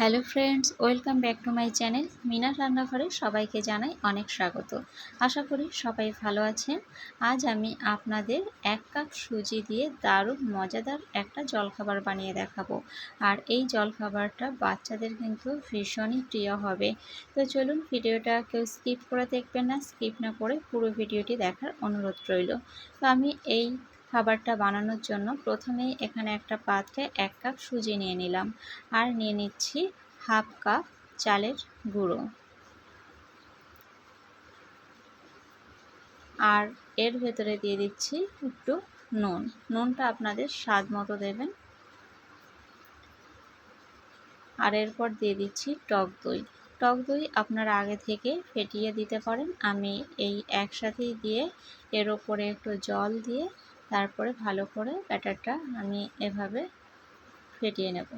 Hello friends, welcome back to my channel Minar রান্নাঘরে সবাইকে জানাই অনেক স্বাগত। আশা করি সবাই ভালো আছেন। আজ আমি আপনাদের 1 কাপ সুজি দিয়ে দারুণ মজাদার একটা জলখাবার বানিয়ে দেখাবো। আর এই জলখাবারটা বাচ্চাদের কিন্তু ভীষণই প্রিয় হবে। তো চলুন, ভিডিওটা কেউ স্কিপ করে দেখবেন না, স্কিপ না করে পুরো ভিডিওটি দেখার অনুরোধ রইল। তো আমি এই খাবারটা বানানোর জন্য প্রথমেই এখানে একটা পাত্রে 1 কাপ সুজি নিয়ে নিলাম, আর নিয়ে নিচ্ছি হাফ কাপ চালের গুঁড়ো, আর এর ভেতরে দিয়ে দিচ্ছি একটু নুনটা আপনাদের স্বাদ মতো দেবেন। আর এরপর দিয়ে দিচ্ছি টক দই আপনারা আগে থেকে ফেটিয়ে দিতে পারেন। আমি এই একসাথেই দিয়ে এর ওপরে একটু জল দিয়ে তারপরে ভালো করে ব্যাটারটা আমি এভাবে ফেটিয়ে নেব।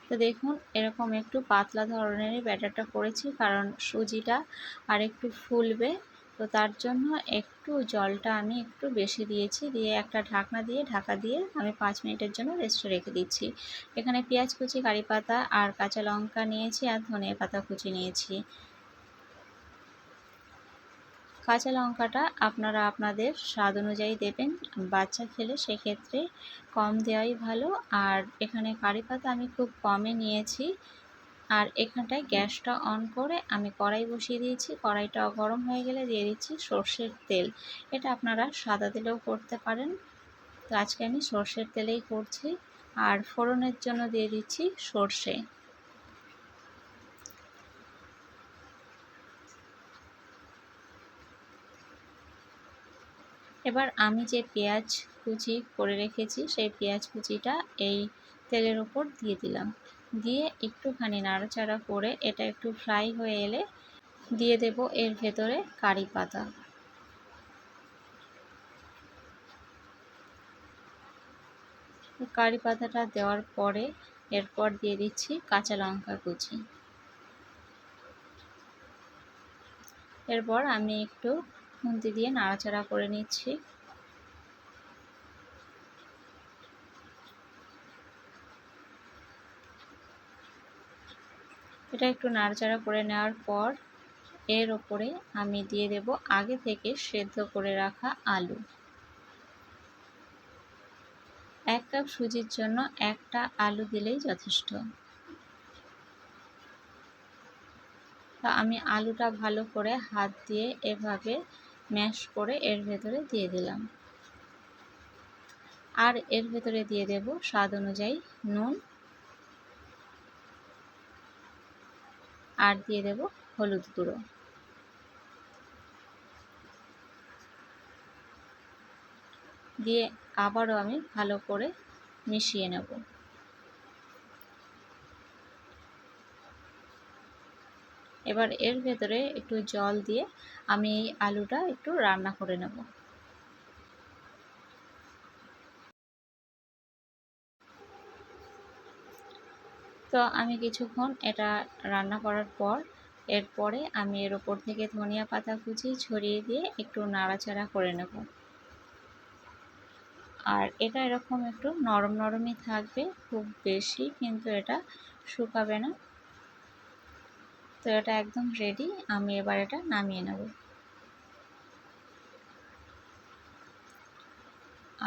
তো দেখুন, এরকম একটু পাতলা ধরনেরই ব্যাটারটা করেছি, কারণ সুজিটা আর একটু ফুলবে, তো তার জন্য একটু জলটা আমি একটু বেশি দিয়েছি। দিয়ে একটা ঢাকা দিয়ে আমি 5 মিনিটের জন্য রেস্টে রেখে দিচ্ছি। এখানে পেঁয়াজ কুচি, কারি পাতা আর কাঁচা লঙ্কা নিয়েছি, আর ধনে পাতা কুচি নিয়েছি। কাঁচা লঙ্কাটা আপনারা আপনাদের স্বাদ অনুযায়ী দেবেন, বাচ্চা খেলে সেক্ষেত্রে কম দেওয়াই ভালো। আর এখানে কারি পাতা আমি খুব কমই নিয়েছি। আর এখানটায় গ্যাসটা অন করে আমি কড়াই বসিয়ে দিয়েছি। কড়াইটা গরম হয়ে গেলে দিয়ে দিচ্ছি সর্ষের তেল। এটা আপনারা সাদা তেলেও করতে পারেন, তো আজকে আমি সর্ষের তেলেই করছি। আর ফোড়নের জন্য দিয়ে দিচ্ছি সর্ষে। এবার আমি যে পেঁয়াজ কুচি করে রেখেছি সেই পেঁয়াজ কুচিটা এই তেলের ওপর দিয়ে দিলাম। দিয়ে একটুখানি নাড়াচাড়া করে এটা একটু ফ্রাই হয়ে এলে দিয়ে দেব এর ভেতরে কারি পাতা। কারি পাতাটা দেওয়ার পরে এরপর দিয়ে দিচ্ছি কাঁচা লঙ্কা কুচি। এরপর আমি একটু খুন্তি দিয়ে নাড়াচাড়া করে নিচ্ছি। এটা একটু নাড়াচাড়া করে নেওয়ার পর এর ওপরে আমি দিয়ে দেব আগে থেকে সেদ্ধ করে রাখা আলু। 1 কাপ সুজির জন্য একটা আলু দিলেই যথেষ্ট। তো আমি আলুটা ভালো করে হাত দিয়ে এভাবে ম্যাশ করে এর ভেতরে দিয়ে দিলাম। আর এর ভেতরে দিয়ে দেব স্বাদ অনুযায়ী নুন, আর দিয়ে দেব হলুদ গুঁড়ো। দিয়ে আবারও আমি ভালো করে মিশিয়ে নেব। এবার এর ভেতরে একটু জল দিয়ে আমি এই আলুটা একটু রান্না করে নেব। তো আমি কিছুক্ষণ এটা রান্না করার পর এরপরে আমি এর ওপর থেকে ধনিয়া পাতা কুচি ছড়িয়ে দিয়ে একটু নাড়াচাড়া করে নেব। আর এটা এরকম একটু নরম নরমই থাকবে, খুব বেশি কিন্তু এটা শুকাবে না। তো এটা একদম রেডি, আমি এবার এটা নামিয়ে নেব।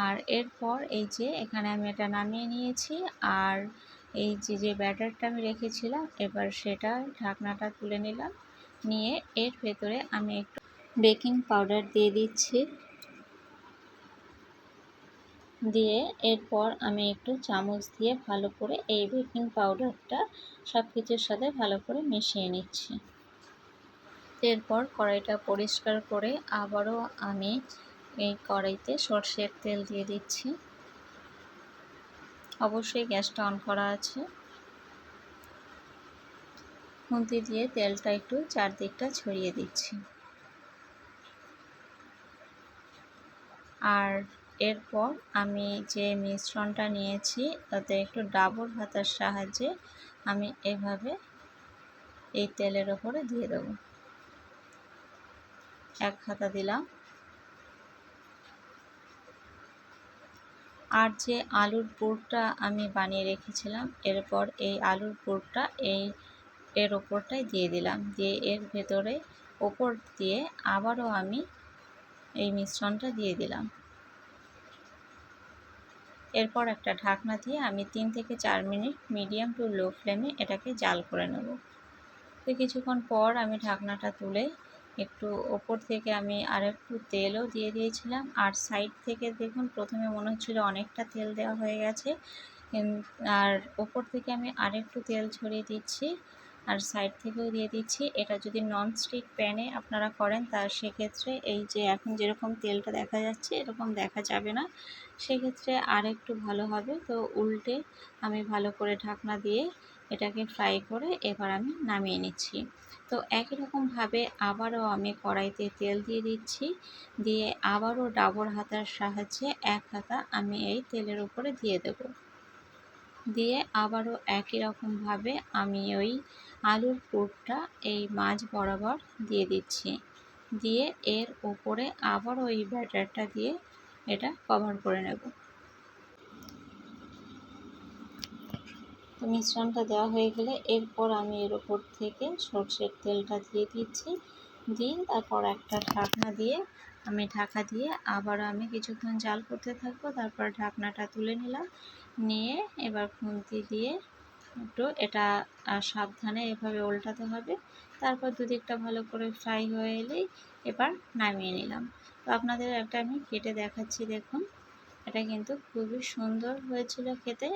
আর এরপর এই যে এখানে আমি এটা নামিয়ে নিয়েছি। আর এই যে ব্যাটারটা আমি রেখেছিলাম, এবার সেটা ঢাকনাটা তুলে নিলাম। নিয়ে এর ভেতরে আমি একটু বেকিং পাউডার দিয়ে দিচ্ছি। দিয়ে এরপর আমি একটু চামচ দিয়ে ভালো করে এই বেকিং পাউডারটা সব কিছুর সাথে ভালো করে মিশিয়ে নিচ্ছি। এরপর কড়াইটা পরিষ্কার করে আবারও আমি এই কড়াইতে সর্ষের তেল দিয়ে দিচ্ছি। অবশ্যই গ্যাসটা অন করা আছে। খুন্তি দিয়ে তেলটা একটু চারদিকটা ছড়িয়ে দিচ্ছি। আর এরপর আমি যে মিশ্রণটা নিয়েছি তাতে একটু ডাবর হাতার সাহায্যে আমি এভাবে এই তেলের ওপরে দিয়ে দেব। 1 হাতা দিলাম। আর যে আলুর পুরটা আমি বানিয়ে রেখেছিলাম, এরপর এই আলুর পুরটা এর ওপরটাই দিয়ে দিলাম, দিয়ে এর ভেতরে ওপর দিয়ে আবারও আমি এই মিশ্রণটা দিয়ে দিলাম। এরপর একটা ঢাকনা দিয়ে আমি 3 থেকে 4 মিনিট মিডিয়াম টু লো ফ্লেমে এটাকে জাল করে নেব। তো কিছুক্ষণ পর আমি ঢাকনাটা তুলে একটু ওপর থেকে আমি আরেকটু তেলও দিয়ে দিয়েছিলাম, আর সাইড থেকে দেখুন প্রথমে মনে হচ্ছিল অনেকটা তেল দেওয়া হয়ে গেছে, আর ওপর থেকে আমি আরেকটু তেল ছড়িয়ে দিচ্ছি, আর সাইড থেকেও দিয়ে দিচ্ছি। এটা যদি ননস্টিক প্যানে আপনারা করেন তার সেক্ষেত্রে এই যে এখন যেরকম তেলটা দেখা যাচ্ছে এরকম দেখা যাবে না, সেক্ষেত্রে আর একটু ভালো হবে। তো উল্টে আমি ভালো করে ঢাকনা দিয়ে এটাকে ফ্রাই করে এবার আমি নামিয়ে নিচ্ছি। তো একই রকমভাবে আবারও আমি কড়াইতে তেল দিয়ে দিচ্ছি, দিয়ে আবারও ডাবর হাতার সাহায্যে এক হাতা আমি এই তেলের উপরে দিয়ে দেব, দিয়ে আবারও একই রকমভাবে আমি ওই আলুর পুরটা এই মাঝ বরাবর দিয়ে দিচ্ছি, দিয়ে এর উপরে আবারও ওই ব্যাটারটা দিয়ে এটা কভার করে নেব। তো মিশ্রণটা দেওয়া হয়ে গেলে এরপর আমি এর উপর থেকে সরষের তেলটা দিয়ে দিচ্ছি, দিয়ে তারপর একটা ঢাকনা দিয়ে আমি ঢাকা দিয়ে আবার আমি কিছুক্ষণ জাল করতে থাকবো। তারপর ঢাকনাটা তুলে নিলাম, নিয়ে এবার খুন্তি দিয়ে একটু এটা সাবধানে এভাবে উল্টাতে হবে। তারপর দুদিকটা ভালো করে ফ্রাই হয়ে এলেই এবার নামিয়ে নিলাম। তো আপনাদের একটা আমি কেটে দেখাচ্ছি, দেখুন এটা কিন্তু খুবই সুন্দর হয়েছিল খেতে।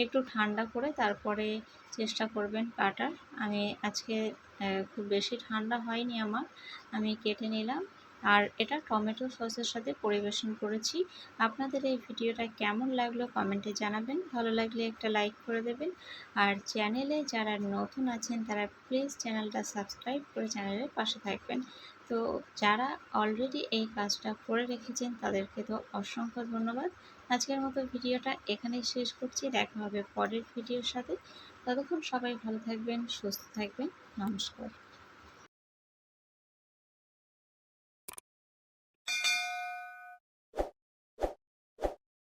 একটু ঠান্ডা করে তারপরে চেষ্টা করবেন কাটার। আমি আজকে খুব বেশি ঠান্ডা হয়নি আমার, আমি কেটে নিলাম। আর এটা টমেটো সসের সাথে পরিবেশন করেছি। আপনাদের এই ভিডিওটা কেমন লাগলো কমেন্টে জানাবেন, ভালো লাগলে একটা লাইক করে দেবেন। আর চ্যানেলে যারা নতুন আছেন তারা প্লিজ চ্যানেলটা সাবস্ক্রাইব করে চ্যানেলের পাশে থাকবেন। তো যারা অলরেডি এই কাজটা করে রেখেছেন তাদেরকে তো অসংখ্য ধন্যবাদ। আজকের মতো ভিডিওটা এখানেই শেষ করছি, দেখা হবে পরের ভিডিওর সাথে। ততক্ষণ সবাই ভালো থাকবেন, সুস্থ থাকবেন। নমস্কার।